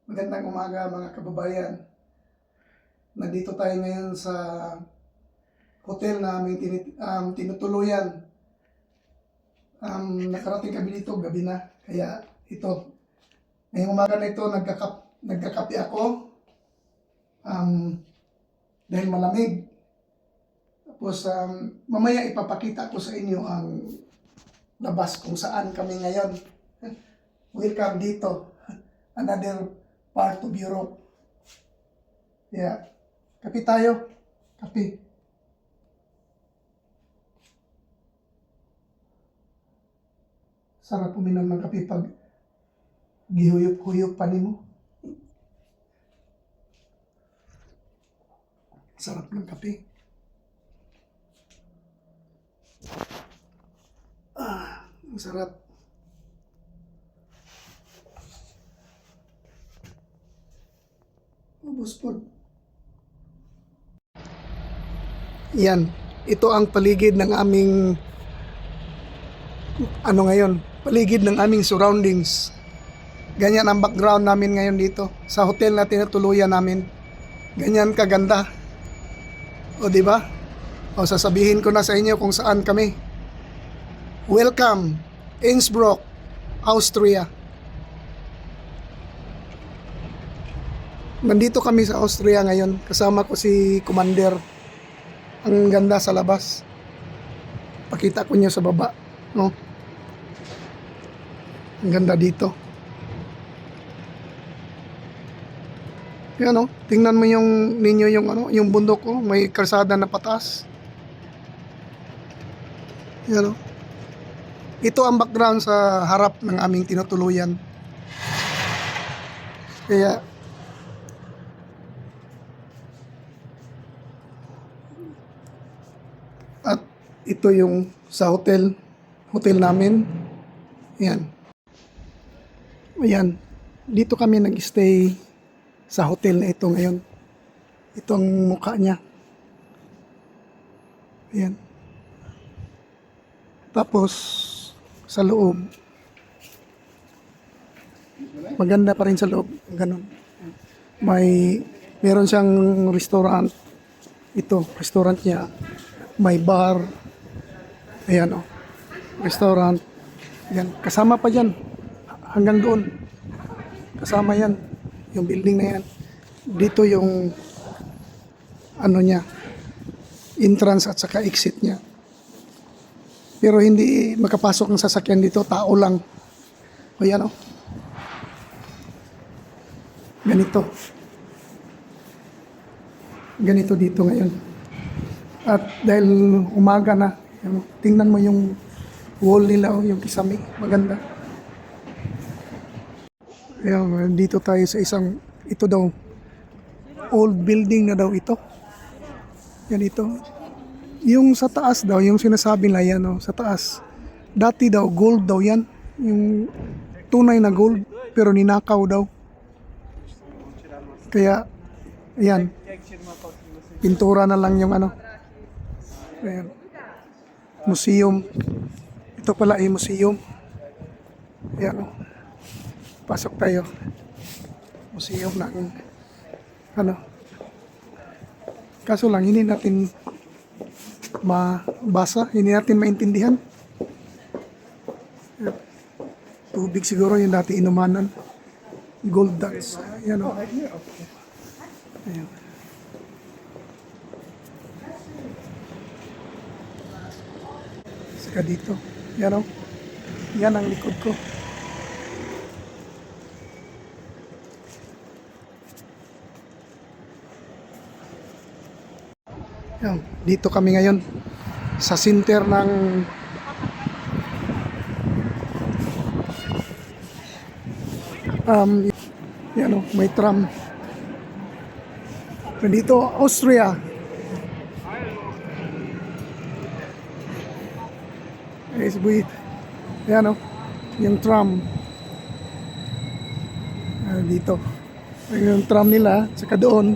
Magandang umaga mga kababayan. Nandito tayo ngayon sa hotel na aming tinutuluyan. Nakarating kami dito, gabi na. Kaya ito, ngayong umaga na ito, nagkakape ako dahil malamig. Tapos mamaya ipapakita ko sa inyo ang labas kung saan kami ngayon. Welcome dito. Another part of Europe. Yeah. Kape tayo. Kape. Sarap uminom ng kape pag gihuyop-huyop pa nimo. Sarap ng kape. Ang sarap. Ubus po. Yan. Ito ang paligid ng aming paligid ng aming surroundings. Ganyan ang background namin ngayon dito sa hotel na tinutuluyan namin. Ganyan kaganda. O di ba? O sasabihin ko na sa inyo kung saan kami. Welcome, Innsbruck, Austria. Nandito kami sa Austria ngayon. Kasama ko si Commander. Ang ganda sa labas. Pakita ko niyo sa baba, no? Ang ganda dito. Yan, no? Tingnan mo yung bundok ko, may kalsada na pataas. Yan, no? Ito ang background sa harap ng aming tinutuluyan. Kaya at ito yung sa hotel namin. Yan. Ayan. Dito kami nag-stay sa hotel na ito ngayon. Ito ang mukha niya. Ayan. Tapos sa loob, maganda pa rin sa loob. Ganun. Meron siyang restaurant. Ito, restaurant niya. May bar. Ayan, oh. Restaurant. Ayan. Kasama pa dyan. Hanggang doon. Kasama yan. Yung building na yan. Dito yung niya. Entrance at saka exit niya. Pero hindi makapasok ng sasakyan dito. Tao lang. Ayan, oh. Ganito. Ganito dito ngayon. At dahil umaga na, tingnan mo yung wall nila, yung kisame, maganda. Ayan, dito tayo sa ito daw, old building na daw ito. Yan ito. Yung sa taas daw, yung sinasabi nila yan, sa taas. Dati daw, gold daw yan. Yung tunay na gold, pero ninakaw daw. Kaya, ayan, pintura na lang yung ayan. Museum. Ito pala ay museum. Ayan. Pasok tayo. Museum ng Kaso lang, hindi natin mabasa. Hindi natin maintindihan. Ayan. Tubig siguro yung dati inumanan. Gold dust. Ayan, o. Ayan. Saka dito. Yan, o. Yan ang likod ko. Yan. Dito kami ngayon. Sa center ng yan, o. May tram. Dito, Austria. Ayan, yung tram dito, yung tram nila, saka doon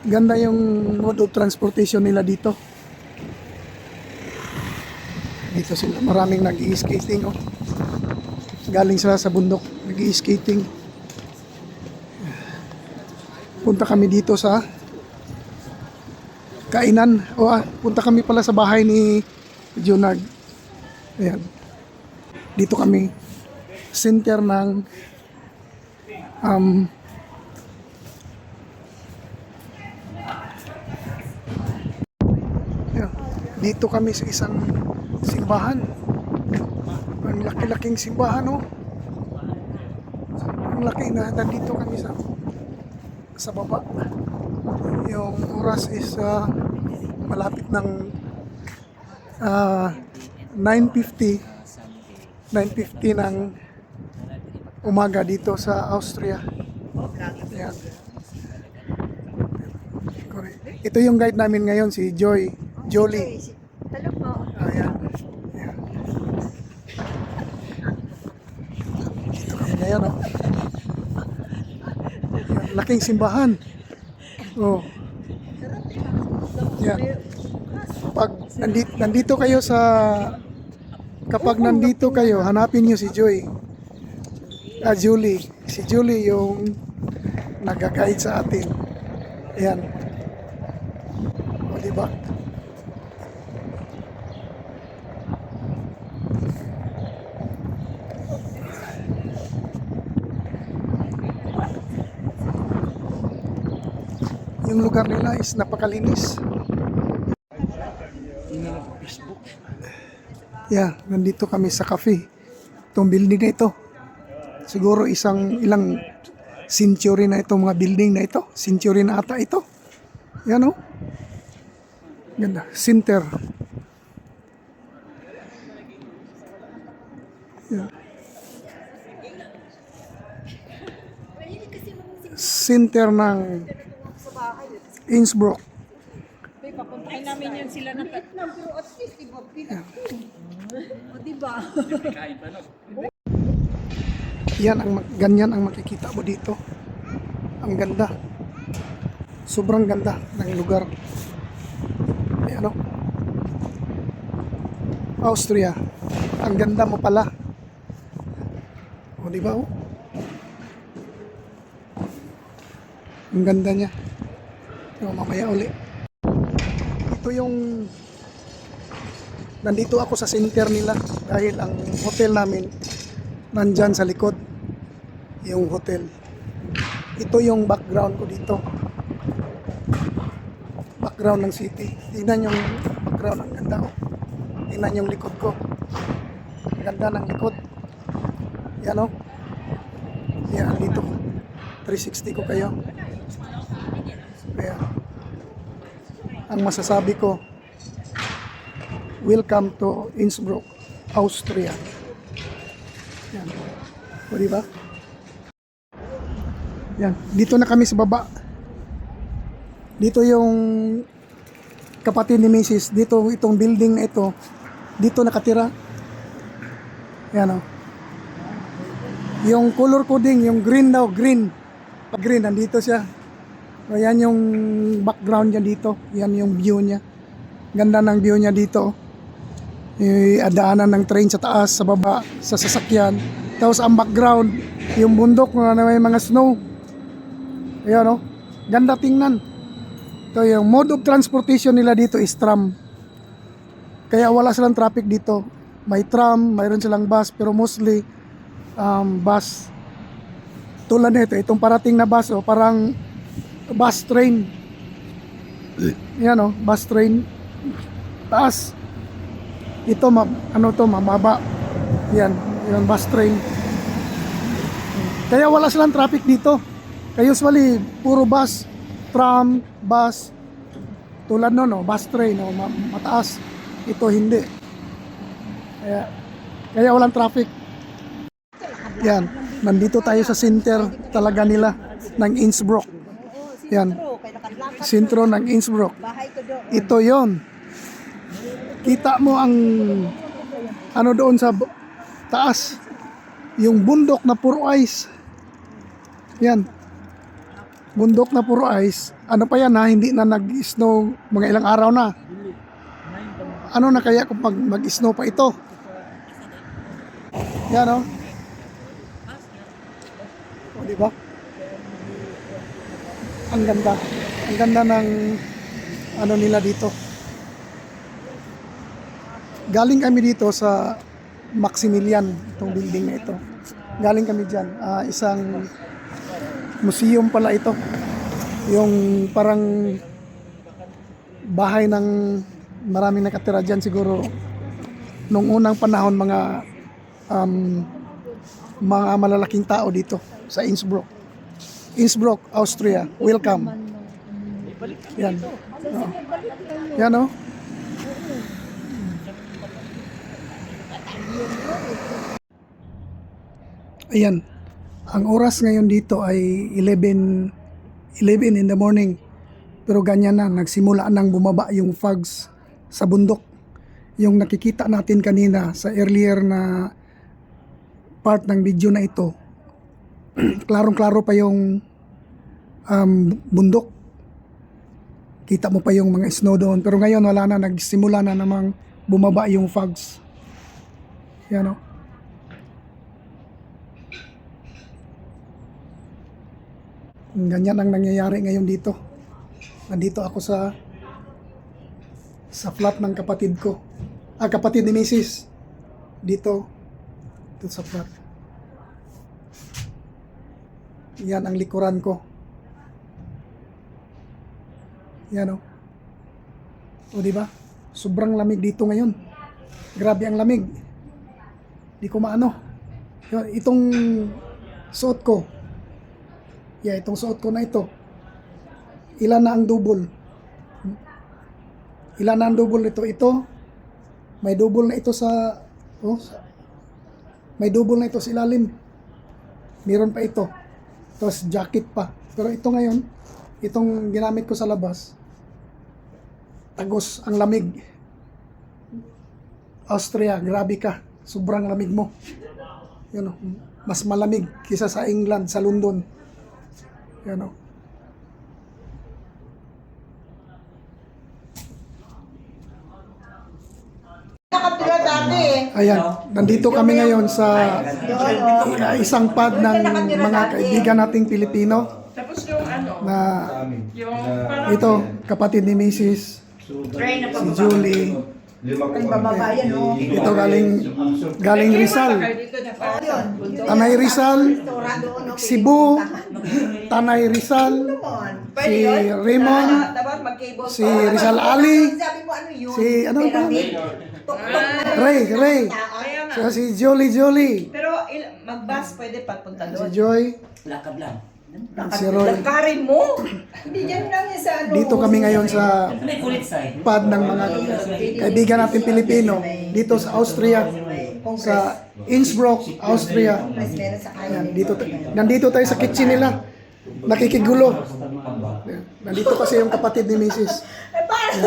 ganda yung mode of transportation nila dito. Dito sila, maraming nag-i-skating, oh. Galing sila sa bundok, nag-i-skating. Punta kami dito sa kainan. Punta kami pala sa bahay ni Junag. Ayan. Dito kami. Center ng ayan. Dito kami sa isang simbahan. Ang laki-laking simbahan, oh. Ang laki na. Nandito kami sa baba. Yung oras is malapit ng 9:50 ng umaga dito sa Austria. Ayan. Ito yung guide namin ngayon, si Jolie. Hello po. Ayan. Ayan. Dito kami ngayon, oh. Ayan, laking simbahan. Oh. Yan. Pag nandito kayo kapag nandito kayo, hanapin niyo si Julie. Si Julie yung nag-guide sa atin. Ayan. O, diba? Yung lugar nila is napakalinis. Yeah, nandito kami sa cafe. Itong building na ito. Siguro ilang century na itong mga building na ito. Century na ata ito. Yan, oh. Ganda. Center. Yeah. Center ng Innsbruck. Papuntahin namin yun sila ng pero at least iba o diba? Ganyan ang makikita mo dito. Ang ganda. Sobrang ganda ng lugar. Ayan, oh. Austria. Ang ganda mo pala. O, diba, oh? Ang ganda niya. O, mamaya uli. Ito yung nandito ako sa center nila dahil ang hotel namin nandyan sa likod yung hotel. Ito yung background ko dito, background ng city. Tingnan yung background, ang ganda, oh. Tingnan yung likod ko, ang ganda ng likod. Yan, oh. Yan, dito 360 ko kayo. Kaya ang masasabi ko, welcome to Innsbruck, Austria. Yan. O, diba? Yan. Dito na kami sa baba. Dito yung kapatid ni Mrs. Dito, itong building na ito. Dito nakatira. Yan, o. Yung color coding, yung green daw, green. Green, nandito siya. So, yan yung background niya dito. Yan yung view niya. Ganda ng view niya dito. Adaanan ng train sa taas, sa baba, sa sasakyan. Tapos ang background, yung bundok na may mga snow. Ayan, oh. Ganda tingnan. So, yung mode of transportation nila dito is tram. Kaya wala silang traffic dito. May tram, mayroon silang bus, pero mostly bus. Tulad nito, itong parating na bus, oh, parang bus train. Yan, oh, bus train. Taas. Ito, mababa. Yan, yung bus train. Kaya wala silang traffic dito. Kaya usually, puro bus, tram, bus. Tulad no, bus train, no, mataas. Ito hindi. Kaya walang traffic. Yan, nandito tayo sa center talaga nila ng Innsbruck. Yan, sentro ng Innsbruck. Ito yon. Kita mo ang doon sa taas, yung bundok na puro ice. Yan, bundok na puro ice. Ano pa yan, ha? Hindi na nag-snow, mga ilang araw na. Ano na kaya kung mag-snow pa ito? Yan, oh. O, di ba? Ang ganda. Ang ganda ng ano nila dito. Galing kami dito sa Maximilian, itong building na ito. Galing kami dyan. Isang museum pala ito. Yung parang bahay ng maraming nakatira dyan siguro nung unang panahon, mga malalaking tao dito sa Innsbruck. Innsbruck, Austria. Welcome. Yan. Oo. Yan, oh. Ayan. Ang oras ngayon dito ay 11 in the morning. Pero ganyan na, nagsimula nang bumaba yung fogs sa bundok. Yung nakikita natin kanina sa earlier na part ng video na ito, klarong-klaro pa yung bundok. Kita mo pa yung mga snow doon. Pero ngayon wala na, nagsimula na namang bumaba yung fogs. Yan, o. Ganyan ang nangyayari ngayon dito. Nandito ako sa flat ng kapatid ko. Kapatid ni Mrs. Dito sa flat. Yan ang likuran ko. Yan, o. O, di ba? Sobrang lamig dito ngayon. Grabe ang lamig. Di ko maano. Itong suot ko. Itong suot ko na ito. Ilan na ang double? Ilan na ang double nito? Ito. May double na ito sa may double na ito sa ilalim. Meron pa ito. Tapos jacket pa. Pero ito ngayon, itong ginamit ko sa labas, tagos ang lamig. Austria, grabe ka. Sobrang lamig mo. Yan, mas malamig kisa sa England, sa London. Yan, o. Ayan, nandito kami ngayon sa isang pad ng mga kaibigan nating Pilipino. Tapos yung ano, Na yung parang ito, kapatid ni Mrs. tray na Si Julie. Ang bababayan, no? Ito galing Rizal. dito na parang Tanay Rizal, Cebu, Tanay Rizal, si Raymond, si Rizal Ali, Sabi mo, ano yun? si ano ba? Pyramid. Ray. So, si Jolie, Pero mag-bus pwede papunta si doon. Joy, Lakad lang. si Roy. Lakarin mo. Hindi dyan lang yan sa ano. Dito kami ngayon sa May kulit side. pad ng mga kaibigan natin Pilipino dito sa Austria, sa Innsbruck, Austria. Mas meron sa kanya. Ayan, nandito tayo sa kitchen nila. Nakikigulo. Ayan, nandito kasi yung kapatid ni Mrs. Eh, paano?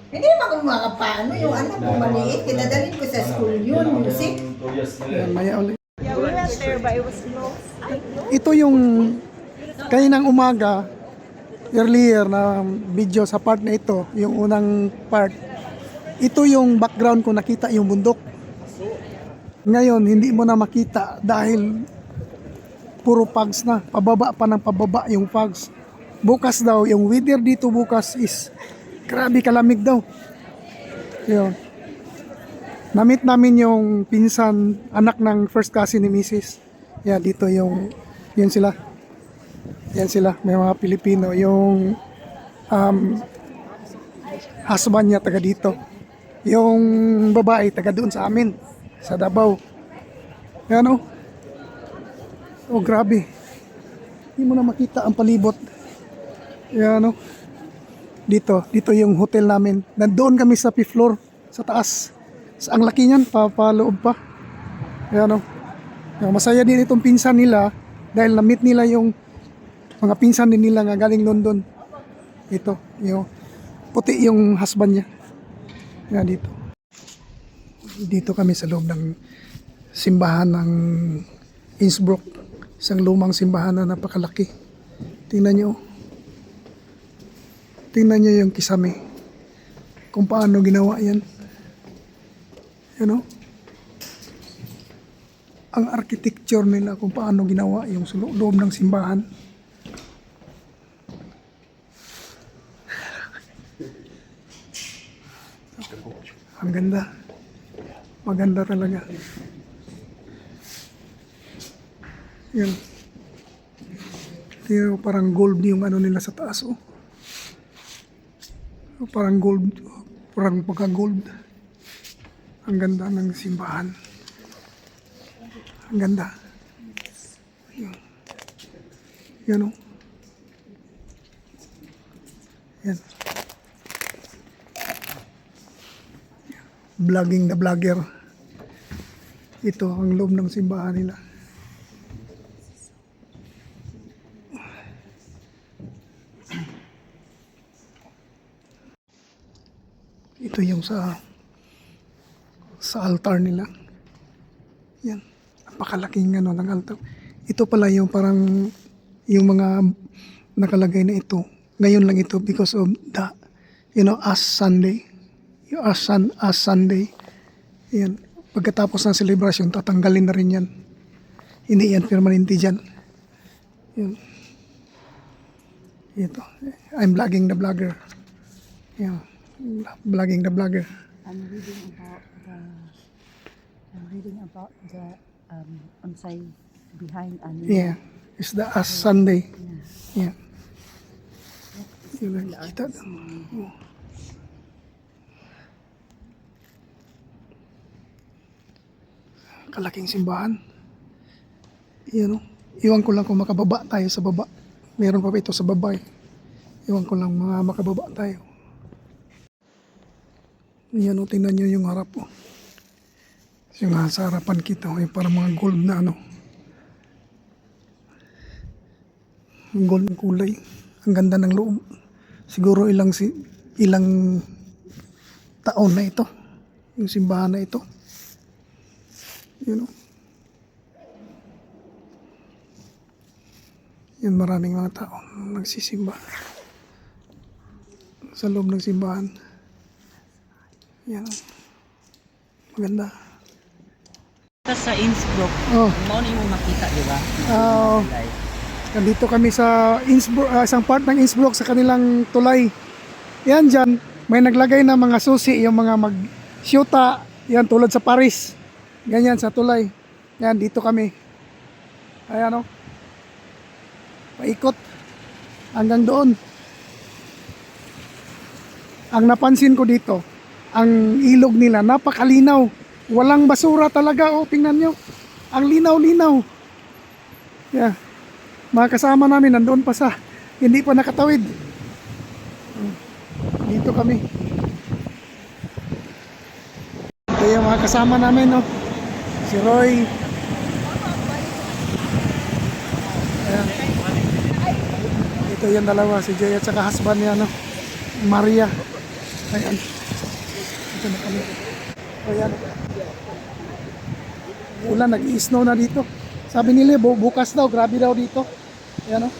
Hindi naman kung mga paano. Yung anak ko maliit, kinadalhin ko sa school yun, music. Ayan, maya ulit. Yeah, we went there but it was closed. Ito yung kaninang umaga, earlier na video sa part na ito, yung unang part. Ito yung background ko, nakita yung bundok. Ngayon, hindi mo na makita dahil puro fogs na. Pababa pa ng pababa yung fogs. Bukas daw, yung weather dito bukas is grabe kalamig daw. Yun. Namit namin yung pinsan, anak ng first cousin ni Mrs. Yeah, dito yun sila. Yan sila, may mga Pilipino. Yung husband niya taga dito. Yung babae taga doon sa amin, sa Davao. Yan, o. Oh, grabe. Hindi mo na makita ang palibot. Yan, o. Dito yung hotel namin. Nandoon kami sa fifth floor, sa taas. Ang laki niyan, papaloob pa. Yan, o. Masaya din itong pinsan nila dahil na-meet nila yung mga pinsan din nila nga galing London. Ito, yung puti yung husband niya. Yan, dito. Dito kami sa loob ng simbahan ng Innsbruck. Isang lumang simbahan na napakalaki. Tingnan nyo. Tingnan nyo yung kisame. Kung paano ginawa yan. Yan, o. ang architecture nila kung paano ginawa yung loob ng simbahan. Ang ganda. Maganda talaga. Yan. Pero parang gold yung ano nila sa taas, oh. Parang gold, parang pagka-gold. Ang ganda ng simbahan. Ang ganda. Yan. Yan, oh. Yan. Vlogging the vlogger. Ito ang loob ng simbahan nila. Ito yung sa altar nila. Yan. Napakalaking ano ng altar. Ito pala yung parang yung mga nakalagay na ito. Ngayon lang ito because of the Ash Sunday. Yung Ash Sunday. Yan. Pagkatapos ng celebration, tatanggalin na rin yan. Hindi yan permanente dyan. Yan. Ito. I'm vlogging the vlogger. Yan. Vlogging the vlogger. I'm reading about the on-site behind Yeah. It's the Ash Sunday. Yeah. Yun ang kita. Oh. Kalaking simbahan. Yan, oh. Iwan ko lang kung makababa tayo sa baba. Meron pa ba ito sa baba eh. Iwan ko lang mga makababa tayo. Yan, oh, tingnan nyo yung harap, oh. Yung sa harapan kita, oh, yung parang mga gold na ano. Gold ng kulay. Ang ganda ng loob. Siguro ilang taon na ito. Yung simbahan na ito. You know. Yan, maraming mga tao nagsisimba sa loob ng simbahan. Yan. Maganda. Sa Innsbruck, Oh, mauna mo makita, di ba? nandito kami sa Innsbruck, isang part ng Innsbruck sa kanilang tulay. Yan dyan, may naglagay na mga susi, yung mga mag-syuta, yan tulad sa Paris. Ganyan sa tulay. Yan, dito kami. Ayan, o. Paikot. Hanggang doon. Ang napansin ko dito, ang ilog nila, napakalinaw. Walang basura talaga, o. Tingnan nyo. Ang linaw-linaw. Yeah. Mga kasama namin, nandoon pa sa, hindi pa nakatawid. Dito kami. Ito yung mga kasama namin, no? Si Roy. Ayan. Ito yung dalawa, si Jay at saka husband niya, no? Maria. Ayan. Ito na kami. Ayan. Ulan, nag-i-snow na dito. Sabi nila, bukas daw, grabe daw dito. Ayan, no?